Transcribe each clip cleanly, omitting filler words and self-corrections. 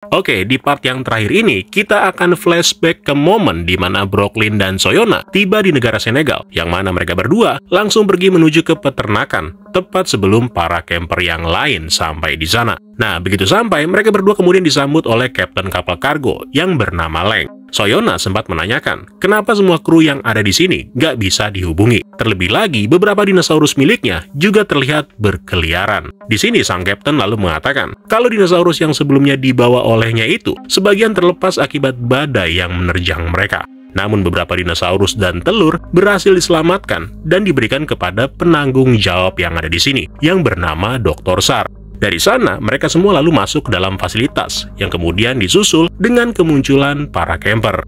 Oke, di part yang terakhir ini, kita akan flashback ke momen di mana Brooklyn dan Soyona tiba di negara Senegal, yang mana mereka berdua langsung pergi menuju ke peternakan, tepat sebelum para camper yang lain sampai di sana. Nah, begitu sampai, mereka berdua kemudian disambut oleh kapten kapal kargo yang bernama Leng. Soyona sempat menanyakan, kenapa semua kru yang ada di sini nggak bisa dihubungi. Terlebih lagi, beberapa dinosaurus miliknya juga terlihat berkeliaran. Di sini, sang kapten lalu mengatakan, kalau dinosaurus yang sebelumnya dibawa olehnya itu, sebagian terlepas akibat badai yang menerjang mereka. Namun beberapa dinosaurus dan telur berhasil diselamatkan dan diberikan kepada penanggung jawab yang ada di sini, yang bernama Dr. Sar. Dari sana, mereka semua lalu masuk ke dalam fasilitas, yang kemudian disusul dengan kemunculan para camper.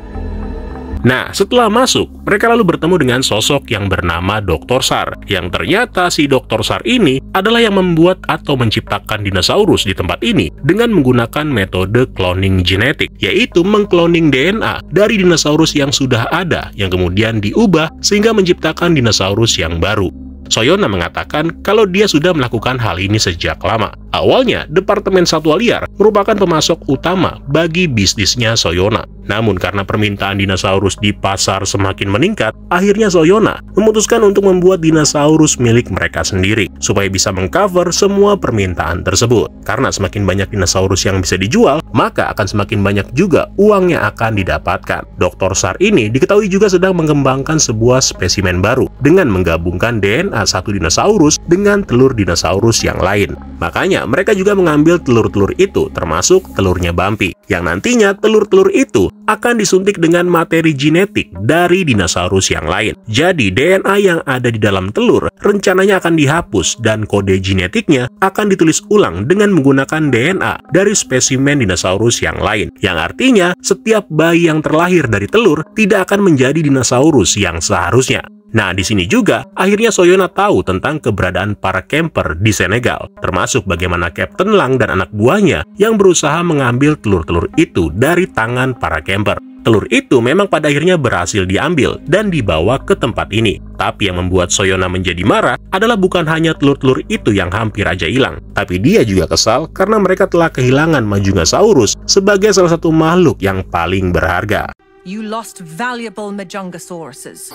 Nah, setelah masuk, mereka lalu bertemu dengan sosok yang bernama Dr. Sar, yang ternyata si Dr. Sar ini adalah yang membuat atau menciptakan dinosaurus di tempat ini dengan menggunakan metode cloning genetik, yaitu mengkloning DNA dari dinosaurus yang sudah ada, yang kemudian diubah sehingga menciptakan dinosaurus yang baru. Soyona mengatakan kalau dia sudah melakukan hal ini sejak lama. Awalnya, Departemen Satwa Liar merupakan pemasok utama bagi bisnisnya Soyona. Namun karena permintaan dinosaurus di pasar semakin meningkat, akhirnya Soyona memutuskan untuk membuat dinosaurus milik mereka sendiri, supaya bisa mengcover semua permintaan tersebut. Karena semakin banyak dinosaurus yang bisa dijual, maka akan semakin banyak juga uang yang akan didapatkan. Dr. Sar ini diketahui juga sedang mengembangkan sebuah spesimen baru dengan menggabungkan DNA satu dinosaurus dengan telur dinosaurus yang lain. Makanya mereka juga mengambil telur-telur itu, termasuk telurnya Bumpy, yang nantinya telur-telur itu akan disuntik dengan materi genetik dari dinosaurus yang lain. Jadi DNA yang ada di dalam telur rencananya akan dihapus dan kode genetiknya akan ditulis ulang dengan menggunakan DNA dari spesimen dinosaurus yang lain. Yang artinya setiap bayi yang terlahir dari telur tidak akan menjadi dinosaurus yang seharusnya. Nah, di sini juga akhirnya Soyona tahu tentang keberadaan para camper di Senegal, termasuk bagaimana Kapten Lang dan anak buahnya yang berusaha mengambil telur-telur itu dari tangan para camper. Telur itu memang pada akhirnya berhasil diambil dan dibawa ke tempat ini. Tapi yang membuat Soyona menjadi marah adalah bukan hanya telur-telur itu yang hampir aja hilang, tapi dia juga kesal karena mereka telah kehilangan Majungasaurus sebagai salah satu makhluk yang paling berharga. You lost valuable Majungasauruses.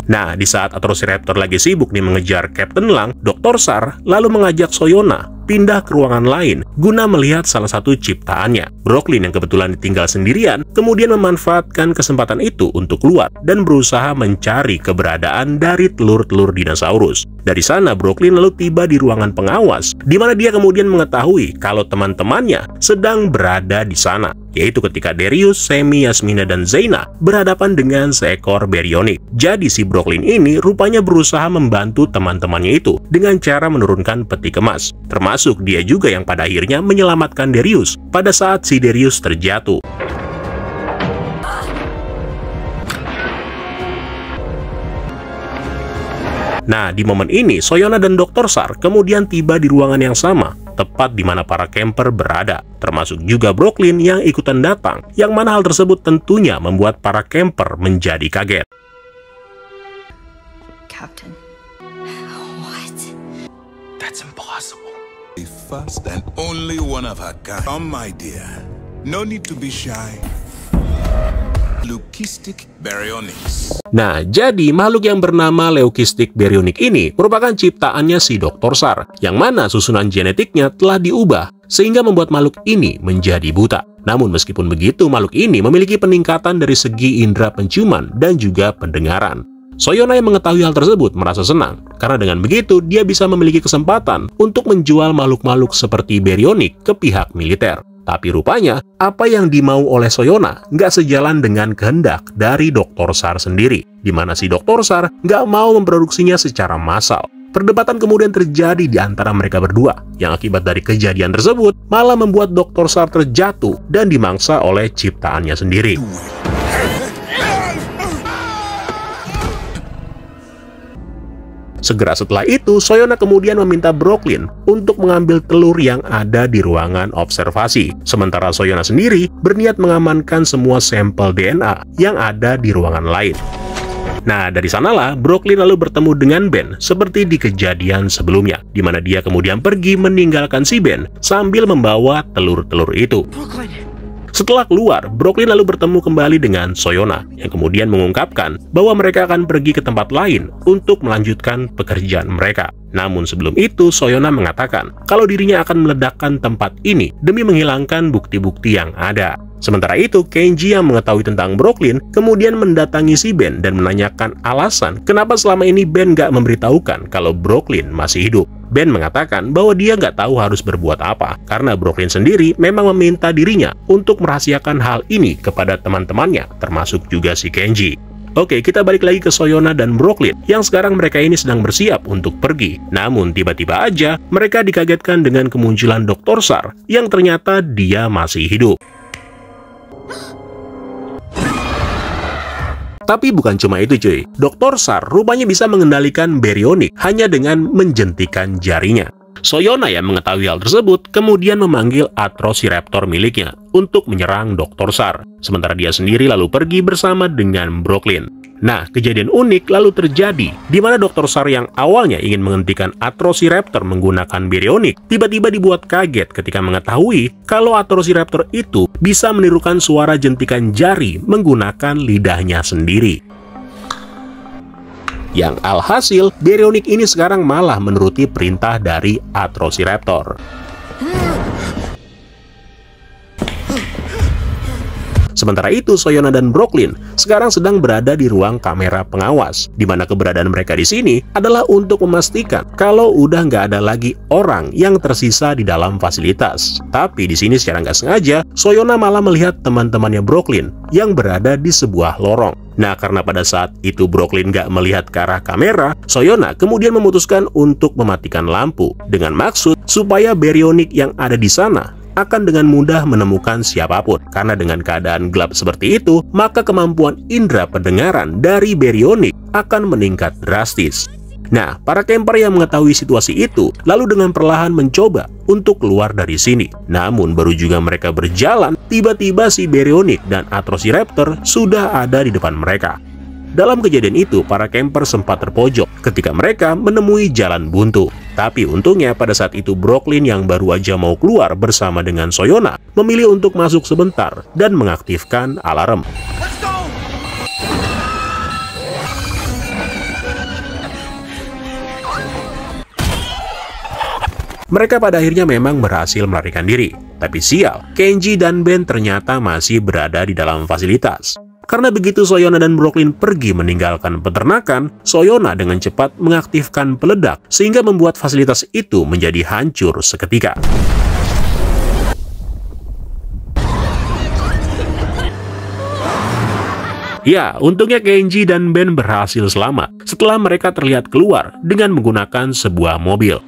Nah, di saat Atrociraptor lagi sibuk nih mengejar Kapten Lang, Dr. Sar lalu mengajak Soyona pindah ke ruangan lain guna melihat salah satu ciptaannya. Brooklyn yang kebetulan ditinggal sendirian kemudian memanfaatkan kesempatan itu untuk keluar dan berusaha mencari keberadaan dari telur-telur dinosaurus. Dari sana, Brooklyn lalu tiba di ruangan pengawas, di mana dia kemudian mengetahui kalau teman-temannya sedang berada di sana, yaitu ketika Darius, Semi, Yasmina, dan Zaina berhadapan dengan seekor Baryonyx. Jadi si Brooklyn ini rupanya berusaha membantu teman-temannya itu dengan cara menurunkan peti kemas. Termasuk dia juga yang pada akhirnya menyelamatkan Darius pada saat si Darius terjatuh. Nah, di momen ini, Soyona dan Dr. Sar kemudian tiba di ruangan yang sama, tepat di mana para camper berada, termasuk juga Brooklyn yang ikutan datang, yang mana hal tersebut tentunya membuat para camper menjadi kaget. Captain, what? That's impossible. The first and only one of her kind. Come, my dear. No need to be shy. Leukistic Baryonyx. Nah, jadi makhluk yang bernama Leukistic Baryonyx ini merupakan ciptaannya si Dr. Sar, yang mana susunan genetiknya telah diubah sehingga membuat makhluk ini menjadi buta. Namun meskipun begitu, makhluk ini memiliki peningkatan dari segi indera penciuman dan juga pendengaran. Soyona yang mengetahui hal tersebut merasa senang, karena dengan begitu dia bisa memiliki kesempatan untuk menjual makhluk-makhluk seperti Baryonyx ke pihak militer. Tapi rupanya, apa yang dimau oleh Soyona nggak sejalan dengan kehendak dari Dr. Sar sendiri, di mana si Dr. Sar nggak mau memproduksinya secara massal. Perdebatan kemudian terjadi di antara mereka berdua, yang akibat dari kejadian tersebut malah membuat Dr. Sar terjatuh dan dimangsa oleh ciptaannya sendiri. Segera setelah itu, Soyona kemudian meminta Brooklyn untuk mengambil telur yang ada di ruangan observasi. Sementara Soyona sendiri berniat mengamankan semua sampel DNA yang ada di ruangan lain. Nah, dari sanalah Brooklyn lalu bertemu dengan Ben seperti di kejadian sebelumnya, di mana dia kemudian pergi meninggalkan si Ben sambil membawa telur-telur itu. Setelah keluar, Brooklyn lalu bertemu kembali dengan Soyona yang kemudian mengungkapkan bahwa mereka akan pergi ke tempat lain untuk melanjutkan pekerjaan mereka. Namun sebelum itu, Soyona mengatakan kalau dirinya akan meledakkan tempat ini demi menghilangkan bukti-bukti yang ada. Sementara itu, Kenji yang mengetahui tentang Brooklyn kemudian mendatangi si Ben dan menanyakan alasan kenapa selama ini Ben nggak memberitahukan kalau Brooklyn masih hidup. Ben mengatakan bahwa dia nggak tahu harus berbuat apa karena Brooklyn sendiri memang meminta dirinya untuk merahasiakan hal ini kepada teman-temannya, termasuk juga si Kenji. Oke, kita balik lagi ke Soyona dan Brooklyn yang sekarang mereka ini sedang bersiap untuk pergi. Namun tiba-tiba aja mereka dikagetkan dengan kemunculan Dr. Sar yang ternyata dia masih hidup. Tapi bukan cuma itu cuy, Dr. Sar rupanya bisa mengendalikan Baryonyx hanya dengan menjentikan jarinya. Soyona yang mengetahui hal tersebut kemudian memanggil Atrociraptor miliknya untuk menyerang Dr. Sar, sementara dia sendiri lalu pergi bersama dengan Brooklyn. Nah, kejadian unik lalu terjadi di mana Dr. Sar yang awalnya ingin menghentikan Atrociraptor menggunakan Baryonyx tiba-tiba dibuat kaget ketika mengetahui kalau Atrociraptor itu bisa menirukan suara jentikan jari menggunakan lidahnya sendiri. Yang alhasil, Baryonyx ini sekarang malah menuruti perintah dari Atrociraptor. Sementara itu, Soyona dan Brooklyn sekarang sedang berada di ruang kamera pengawas, di mana keberadaan mereka di sini adalah untuk memastikan kalau udah nggak ada lagi orang yang tersisa di dalam fasilitas. Tapi di sini secara nggak sengaja, Soyona malah melihat teman-temannya Brooklyn yang berada di sebuah lorong. Nah, karena pada saat itu Brooklyn nggak melihat ke arah kamera, Soyona kemudian memutuskan untuk mematikan lampu dengan maksud supaya Baryonyx yang ada di sana akan dengan mudah menemukan siapapun. Karena dengan keadaan gelap seperti itu, maka kemampuan indera pendengaran dari Baryonyx akan meningkat drastis. Nah, para camper yang mengetahui situasi itu lalu dengan perlahan mencoba untuk keluar dari sini. Namun baru juga mereka berjalan, tiba-tiba si Baryonyx dan Atrociraptor sudah ada di depan mereka. Dalam kejadian itu, para camper sempat terpojok ketika mereka menemui jalan buntu. Tapi untungnya pada saat itu Brooklyn yang baru aja mau keluar bersama dengan Soyona memilih untuk masuk sebentar dan mengaktifkan alarm. Mereka pada akhirnya memang berhasil melarikan diri. Tapi sial, Kenji dan Ben ternyata masih berada di dalam fasilitas. Karena begitu Soyona dan Brooklyn pergi meninggalkan peternakan, Soyona dengan cepat mengaktifkan peledak sehingga membuat fasilitas itu menjadi hancur seketika. Ya, untungnya Kenji dan Ben berhasil selamat setelah mereka terlihat keluar dengan menggunakan sebuah mobil.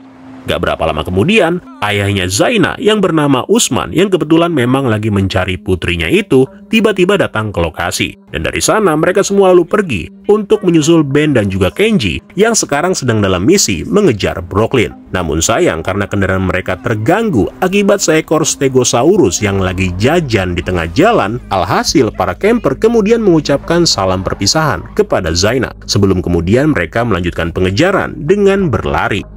Gak berapa lama kemudian, ayahnya Zaina yang bernama Usman yang kebetulan memang lagi mencari putrinya itu tiba-tiba datang ke lokasi. Dan dari sana mereka semua lalu pergi untuk menyusul Ben dan juga Kenji yang sekarang sedang dalam misi mengejar Brooklyn. Namun sayang karena kendaraan mereka terganggu akibat seekor Stegosaurus yang lagi jajan di tengah jalan, alhasil para camper kemudian mengucapkan salam perpisahan kepada Zaina sebelum kemudian mereka melanjutkan pengejaran dengan berlari.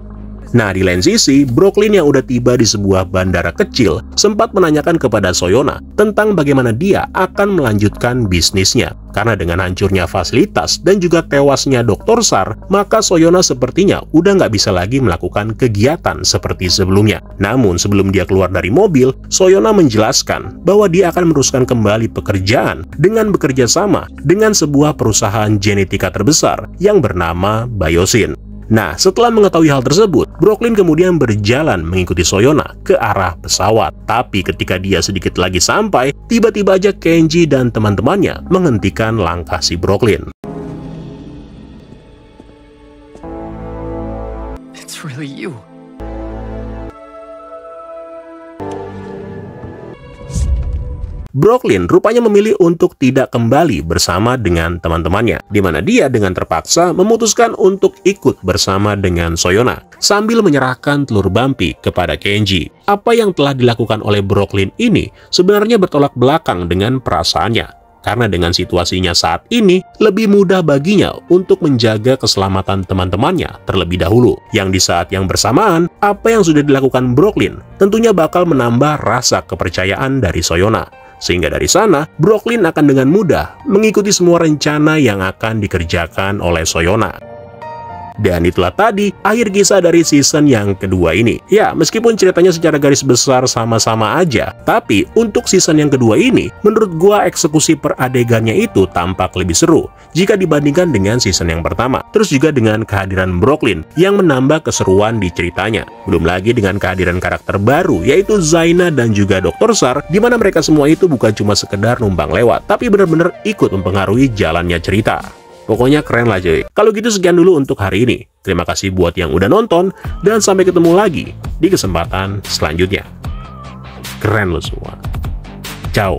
Nah, di lain sisi, Brooklyn yang udah tiba di sebuah bandara kecil sempat menanyakan kepada Soyona tentang bagaimana dia akan melanjutkan bisnisnya. Karena dengan hancurnya fasilitas dan juga tewasnya Dr. Sar, maka Soyona sepertinya udah nggak bisa lagi melakukan kegiatan seperti sebelumnya. Namun sebelum dia keluar dari mobil, Soyona menjelaskan bahwa dia akan meneruskan kembali pekerjaan dengan bekerja sama dengan sebuah perusahaan genetika terbesar yang bernama Biosyn. Nah, setelah mengetahui hal tersebut, Brooklyn kemudian berjalan mengikuti Soyona ke arah pesawat. Tapi ketika dia sedikit lagi sampai, tiba-tiba aja Kenji dan teman-temannya menghentikan langkah si Brooklyn. It's really you. Brooklyn rupanya memilih untuk tidak kembali bersama dengan teman-temannya, di mana dia dengan terpaksa memutuskan untuk ikut bersama dengan Soyona, sambil menyerahkan telur Bampi kepada Kenji. Apa yang telah dilakukan oleh Brooklyn ini sebenarnya bertolak belakang dengan perasaannya. Karena dengan situasinya saat ini, lebih mudah baginya untuk menjaga keselamatan teman-temannya terlebih dahulu. Yang di saat yang bersamaan, apa yang sudah dilakukan Brooklyn tentunya bakal menambah rasa kepercayaan dari Soyona. Sehingga dari sana, Brooklyn akan dengan mudah mengikuti semua rencana yang akan dikerjakan oleh Soyona. Dan itulah tadi akhir kisah dari season yang kedua ini. Ya, meskipun ceritanya secara garis besar sama-sama aja, tapi untuk season yang kedua ini, menurut gua eksekusi per adegannya itu tampak lebih seru jika dibandingkan dengan season yang pertama. Terus juga dengan kehadiran Brooklyn yang menambah keseruan di ceritanya. Belum lagi dengan kehadiran karakter baru, yaitu Zaina dan juga Dr. Sar, di mana mereka semua itu bukan cuma sekedar numpang lewat, tapi benar-benar ikut mempengaruhi jalannya cerita. Pokoknya keren lah cuy. Kalau gitu sekian dulu untuk hari ini. Terima kasih buat yang udah nonton, dan sampai ketemu lagi di kesempatan selanjutnya. Keren lo semua. Ciao.